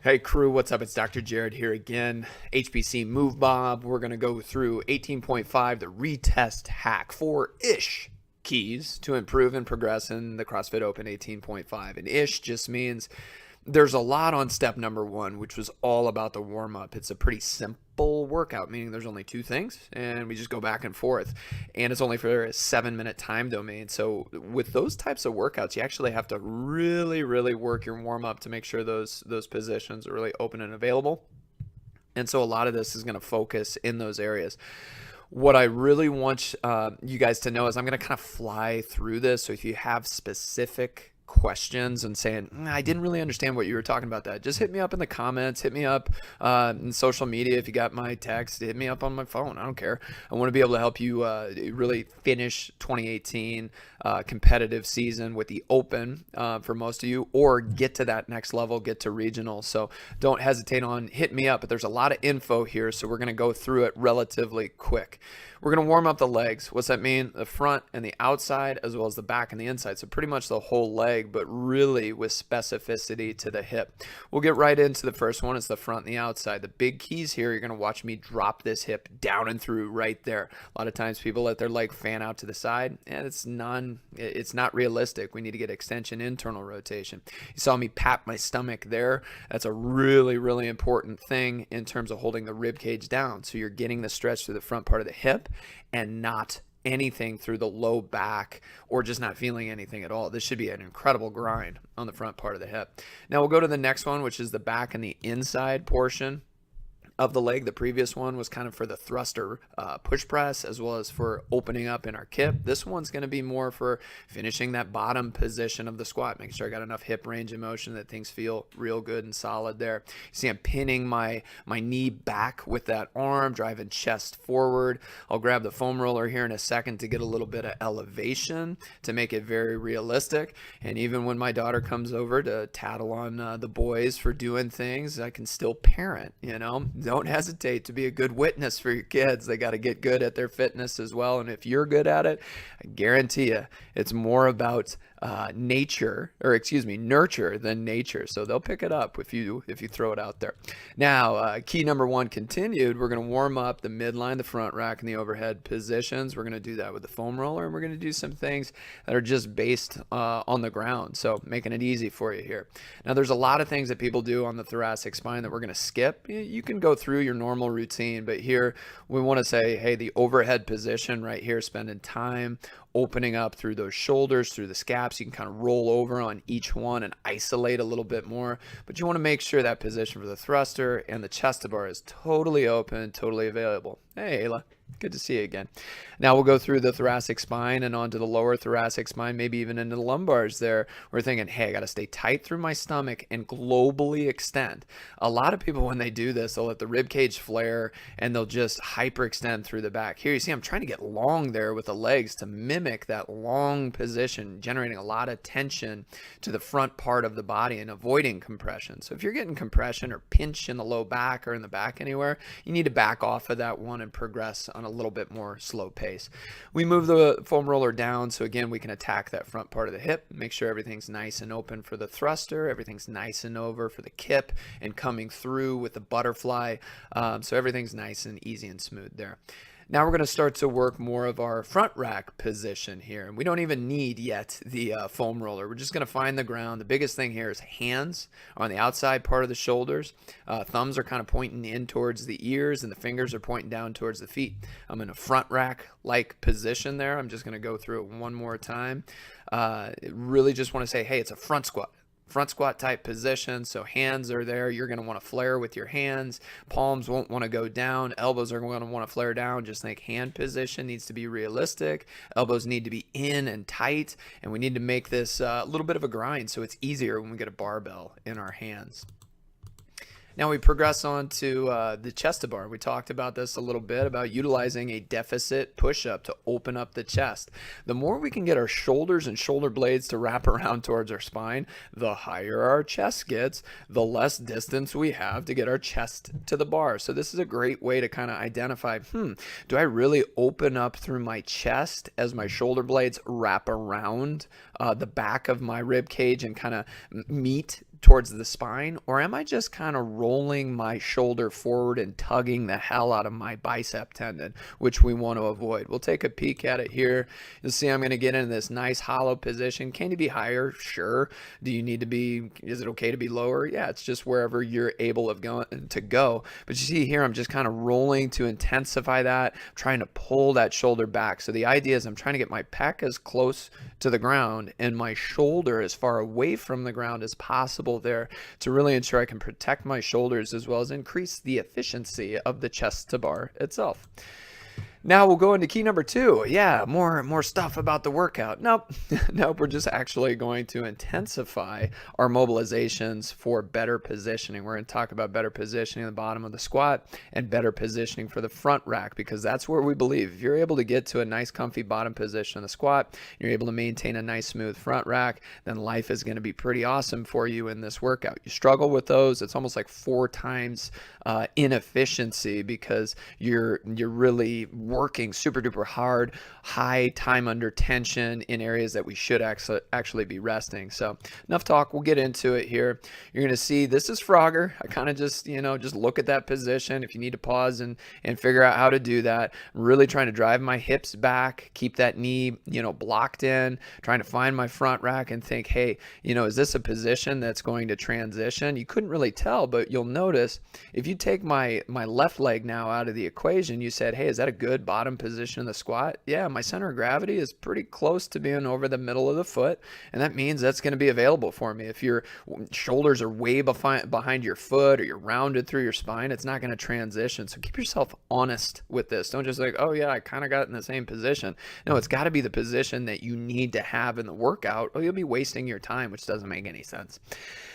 Hey crew, what's up? It's Dr. Jared here again. HPC Move Bob. We're going to go through 18.5, the ReTest hack, 4-ish keys to improve and progress in the CrossFit Open 18.5. And ish just means there's a lot on step number one, which was all about the warm up. It's a pretty simple workout, meaning there's only two things and we just go back and forth. And it's only for a 7-minute time domain. So with those types of workouts, you actually have to really work your warm up to make sure those positions are really open and available. And so a lot of this is going to focus in those areas. What I really want you guys to know is I'm going to kind of fly through this. So if you have specific questions and saying, I didn't really understand what you were talking about that, just hit me up in the comments, hit me up in social media. If you got my text, hit me up on my phone. I don't care. I want to be able to help you really finish 2018 competitive season with the Open for most of you, or get to that next level, get to regional. So don't hesitate on hit me up, but there's a lot of info here. So we're going to go through it relatively quick. We're going to warm up the legs. What's that mean? The front and the outside, as well as the back and the inside. So pretty much the whole leg, but really with specificity to the hip. We'll get right into the first one. It's the front and the outside. The big keys here, you're going to watch me drop this hip down and through right there. A lot of times people let their leg fan out to the side, and it's not realistic. We need to get extension, internal rotation. You saw me pat my stomach there. That's a really important thing in terms of holding the rib cage down. So you're getting the stretch through the front part of the hip and not anything through the low back, or just not feeling anything at all. This should be an incredible grind on the front part of the hip. Now we'll go to the next one, which is the back and the inside portion of the leg. The previous one was kind of for the thruster push press, as well as for opening up in our kip. This one's going to be more for finishing that bottom position of the squat, making sure I got enough hip range of motion that things feel real good and solid there. You see I'm pinning my knee back with that arm, driving chest forward. I'll grab the foam roller here in a second to get a little bit of elevation to make it very realistic. And even when my daughter comes over to tattle on the boys for doing things, I can still parent, Don't hesitate to be a good witness for your kids. They got to get good at their fitness as well. And if you're good at it, I guarantee you it's more about nurture than nature. So they'll pick it up if you throw it out there. Now, key number one continued. We're going to warm up the midline, the front rack, and the overhead positions. We're going to do that with the foam roller, and we're going to do some things that are just based on the ground. So making it easy for you here. Now, there's a lot of things that people do on the thoracic spine that we're going to skip. You can go through your normal routine, but here we want to say, hey, the overhead position right here, spending time opening up through those shoulders, through the scaps. You can kind of roll over on each one and isolate a little bit more, but you want to make sure that position for the thruster and the chest to bar is totally open, totally available. Hey, Ayla. Good to see you again. Now we'll go through the thoracic spine and onto the lower thoracic spine, maybe even into the lumbars there. We're thinking, hey, I got to stay tight through my stomach and globally extend. A lot of people, when they do this, they'll let the rib cage flare and they'll just hyperextend through the back. Here you see I'm trying to get long there with the legs to mimic that long position, generating a lot of tension to the front part of the body and avoiding compression. So if you're getting compression or pinch in the low back or in the back anywhere, you need to back off of that one and progress on a little bit more slow pace. We move the foam roller down, so again we can attack that front part of the hip, make sure everything's nice and open for the thruster, everything's nice and over for the kip, and coming through with the butterfly, so everything's nice and easy and smooth there. Now we're going to start to work more of our front rack position here. And we don't even need yet the foam roller. We're just going to find the ground. The biggest thing here is hands on the outside part of the shoulders. Thumbs are kind of pointing in towards the ears and the fingers are pointing down towards the feet. I'm in a front rack-like position there. I'm just going to go through it one more time. Really just want to say, hey, it's a front squat type position. So hands are there. You're going to want to flare with your hands. Palms won't want to go down. Elbows are going to want to flare down. Just think hand position needs to be realistic. Elbows need to be in and tight. And we need to make this a little bit of a grind so it's easier when we get a barbell in our hands. Now we progress on to the chest to bar. We talked about this a little bit, about utilizing a deficit push-up to open up the chest. The more we can get our shoulders and shoulder blades to wrap around towards our spine, the higher our chest gets, the less distance we have to get our chest to the bar. So this is a great way to kind of identify, do I really open up through my chest as my shoulder blades wrap around the back of my rib cage and kind of meet towards the spine, or am I just kind of rolling my shoulder forward and tugging the hell out of my bicep tendon, which we want to avoid? We'll take a peek at it here. You'll see I'm going to get into this nice hollow position. Can you be higher? Sure. Do you need to be, is it okay to be lower? Yeah, it's just wherever you're able to go. But you see here, I'm just kind of rolling to intensify that, trying to pull that shoulder back. So the idea is I'm trying to get my pec as close to the ground and my shoulder as far away from the ground as possible there to really ensure I can protect my shoulders as well as increase the efficiency of the chest to bar itself. Now we'll go into key number 2. Yeah, more stuff about the workout. Nope, nope. We're just actually going to intensify our mobilizations for better positioning. We're going to talk about better positioning at the bottom of the squat and better positioning for the front rack, because that's where we believe if you're able to get to a nice comfy bottom position in the squat, you're able to maintain a nice smooth front rack, then life is going to be pretty awesome for you in this workout. You struggle with those, it's almost like 4 times inefficiency, because you're really working super duper hard, high time under tension in areas that we should actually be resting. So enough talk, we'll get into it here. You're going to see this is Frogger. I kind of just look at that position. If you need to pause and figure out how to do that, I'm really trying to drive my hips back, keep that knee blocked in, trying to find my front rack and think, hey, is this a position that's going to transition? You couldn't really tell, but you'll notice if you take my left leg now out of the equation, you said, hey, is that a good bottom position in the squat? Yeah, my center of gravity is pretty close to being over the middle of the foot, and that means that's going to be available for me. If your shoulders are way behind your foot or you're rounded through your spine, it's not going to transition. So keep yourself honest with this. Don't just like, oh yeah, I kind of got in the same position. No, it's got to be the position that you need to have in the workout, or you'll be wasting your time, which doesn't make any sense.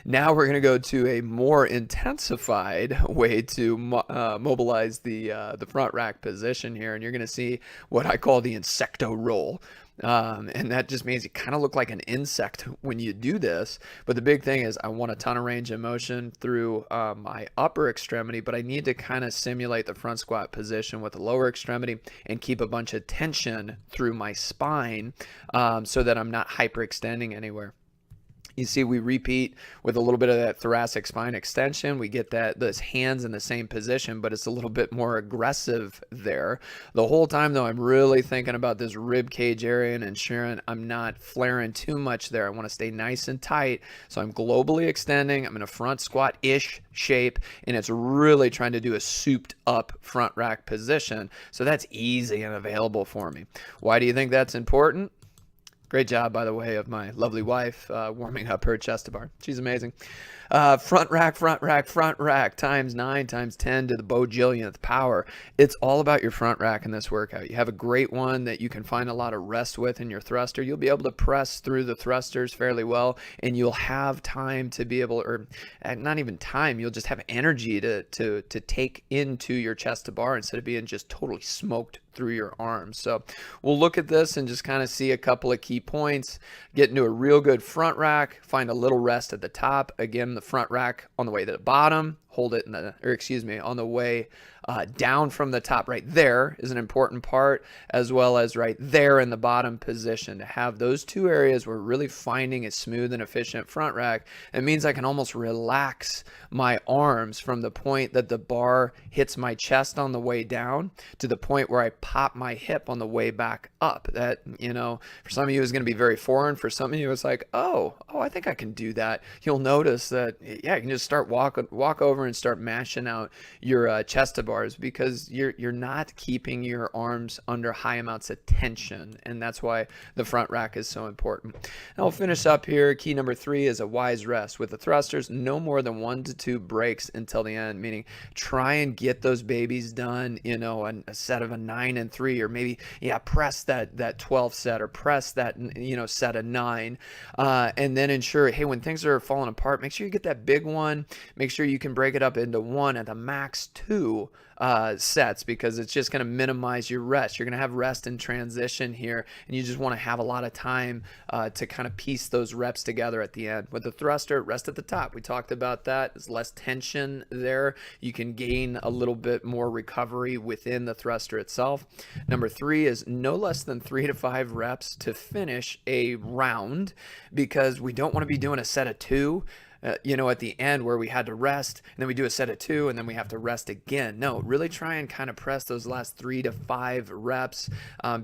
Now we're going to go to a more intensified way to mobilize the front rack position here, and you're going to see what I call the insecto roll. And that just means you kind of look like an insect when you do this. But the big thing is I want a ton of range of motion through my upper extremity, but I need to kind of simulate the front squat position with the lower extremity and keep a bunch of tension through my spine so that I'm not hyperextending anywhere. You see, we repeat with a little bit of that thoracic spine extension. We get those hands in the same position, but it's a little bit more aggressive there. The whole time, though, I'm really thinking about this rib cage area and ensuring I'm not flaring too much there. I want to stay nice and tight. So I'm globally extending. I'm in a front squat-ish shape, and it's really trying to do a souped up front rack position. So that's easy and available for me. Why do you think that's important? Great job, by the way, of my lovely wife warming up her chest to bar. She's amazing. Front rack times 9 times 10 to the bojillionth power. It's all about your front rack in this workout. You have a great one that you can find a lot of rest with in your thruster. You'll be able to press through the thrusters fairly well, and you'll have time to be able, or not even time, you'll just have energy to take into your chest to bar instead of being just totally smoked through your arms. So we'll look at this and just kind of see a couple of key points. Get into a real good front rack, find a little rest at the top. Again, the front rack on the way to the bottom, hold it on the way down from the top. Right there is an important part, as well as right there in the bottom position. To have those two areas where we're really finding a smooth and efficient front rack, it means I can almost relax my arms from the point that the bar hits my chest on the way down to the point where I pop my hip on the way back up. That, for some of you is going to be very foreign. For some of you, it's like, oh, I think I can do that. You'll notice that, yeah, you can just start walk over and start mashing out your chest to bars, because you're not keeping your arms under high amounts of tension, and that's why the front rack is so important. And I'll finish up here. Key number 3 is a wise rest. With the thrusters, no more than 1 to 2 breaks until the end, meaning try and get those babies done, a set of a 9 and 3, or maybe, press that 12 set, or press that, set of 9, and then ensure, hey, when things are falling apart, make sure you get that big one. Make sure you can break it up into 1 at the max 2 sets, because it's just going to minimize your rest. You're going to have rest in transition here, and you just want to have a lot of time to kind of piece those reps together at the end. With the thruster, rest at the top. We talked about that. There's less tension there. You can gain a little bit more recovery within the thruster itself. Number 3 is no less than 3 to 5 reps to finish a round, because we don't want to be doing a set of 2. at the end where we had to rest and then we do a set of 2 and then we have to rest again. No, really try and kind of press those last 3 to 5 reps.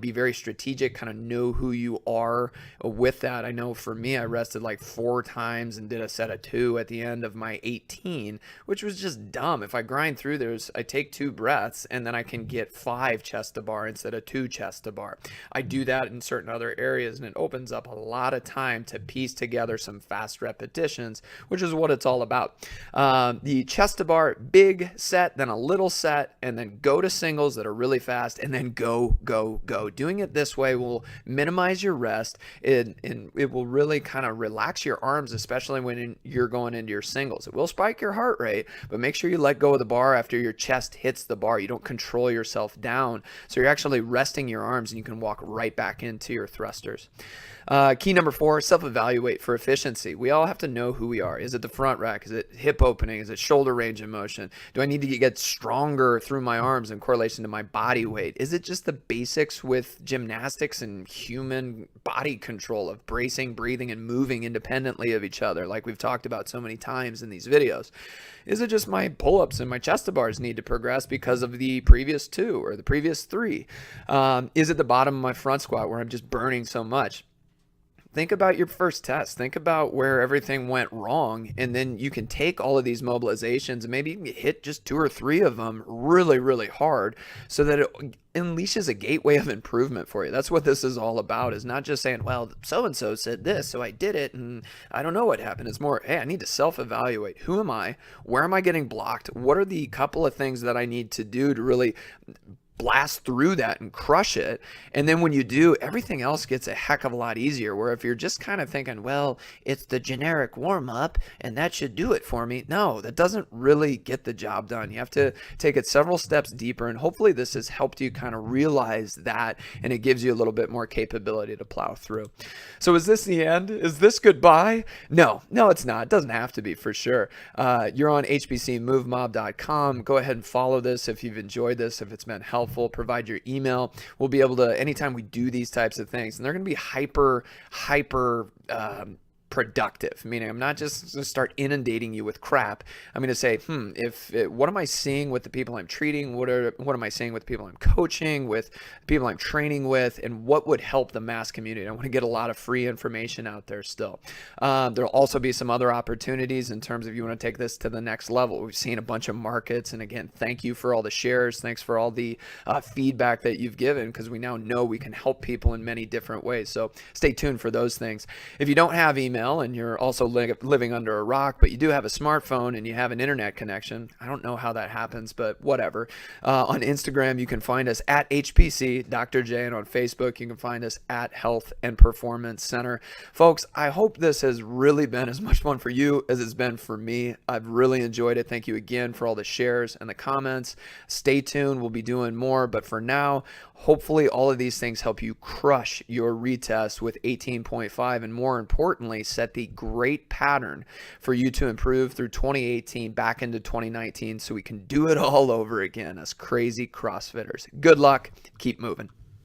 Be very strategic, kind of know who you are with that. I know for me, I rested like 4 times and did a set of 2 at the end of my 18, which was just dumb. If I grind through those, I take 2 breaths and then I can get 5 chest to bar instead of 2 chest to bar. I do that in certain other areas and it opens up a lot of time to piece together some fast repetitions, which is what it's all about. The chest to bar, big set, then a little set, and then go to singles that are really fast, and then go. Doing it this way will minimize your rest, and it will really kind of relax your arms, especially when you're going into your singles. It will spike your heart rate, but make sure you let go of the bar after your chest hits the bar. You don't control yourself down, so you're actually resting your arms, and you can walk right back into your thrusters. Key number 4, self-evaluate for efficiency. We all have to know who we are. Is it the front rack? Is it hip opening? Is it shoulder range of motion? Do I need to get stronger through my arms in correlation to my body weight? Is it just the basics with gymnastics and human body control of bracing, breathing, and moving independently of each other, like we've talked about so many times in these videos? Is it just my pull-ups and my chest to bars need to progress because of the previous 2 or the previous 3? Is it the bottom of my front squat where I'm just burning so much? Think about your first test. Think about where everything went wrong, and then you can take all of these mobilizations and maybe hit just 2 or 3 of them really, really hard so that it unleashes a gateway of improvement for you. That's what this is all about, is not just saying, well, so-and-so said this, so I did it, and I don't know what happened. It's more, hey, I need to self-evaluate. Who am I? Where am I getting blocked? What are the couple of things that I need to do to really blast through that and crush it? And then when you do, everything else gets a heck of a lot easier. Where if you're just kind of thinking, well, it's the generic warm-up and that should do it for me, no, that doesn't really get the job done. You have to take it several steps deeper, and hopefully this has helped you kind of realize that, and it gives you a little bit more capability to plow through. So is this the end? Is this goodbye? No, it's not. It doesn't have to be, for sure. You're on hbcmovemob.com. Go ahead and follow this if you've enjoyed this, if it's been helpful. Provide your email. We'll be able to, anytime we do these types of things, and they're going to be hyper productive, meaning I'm not just going to start inundating you with crap. I'm going to say, what am I seeing with the people I'm treating? What am I seeing with the people I'm coaching, with people I'm training with, and what would help the mass community? I want to get a lot of free information out there still. There'll also be some other opportunities in terms of you want to take this to the next level. We've seen a bunch of markets, and again, thank you for all the shares. Thanks for all the feedback that you've given, because we now know we can help people in many different ways. So stay tuned for those things. If you don't have email and you're also living under a rock, but you do have a smartphone and you have an internet connection, I don't know how that happens, but whatever. On Instagram, you can find us at HPC Dr. J, and on Facebook, you can find us at Health and Performance Center. Folks, I hope this has really been as much fun for you as it's been for me. I've really enjoyed it. Thank you again for all the shares and the comments. Stay tuned. We'll be doing more, but for now, hopefully all of these things help you crush your retest with 18.5, and more importantly, set the great pattern for you to improve through 2018 back into 2019 so we can do it all over again as crazy CrossFitters. Good luck. Keep moving.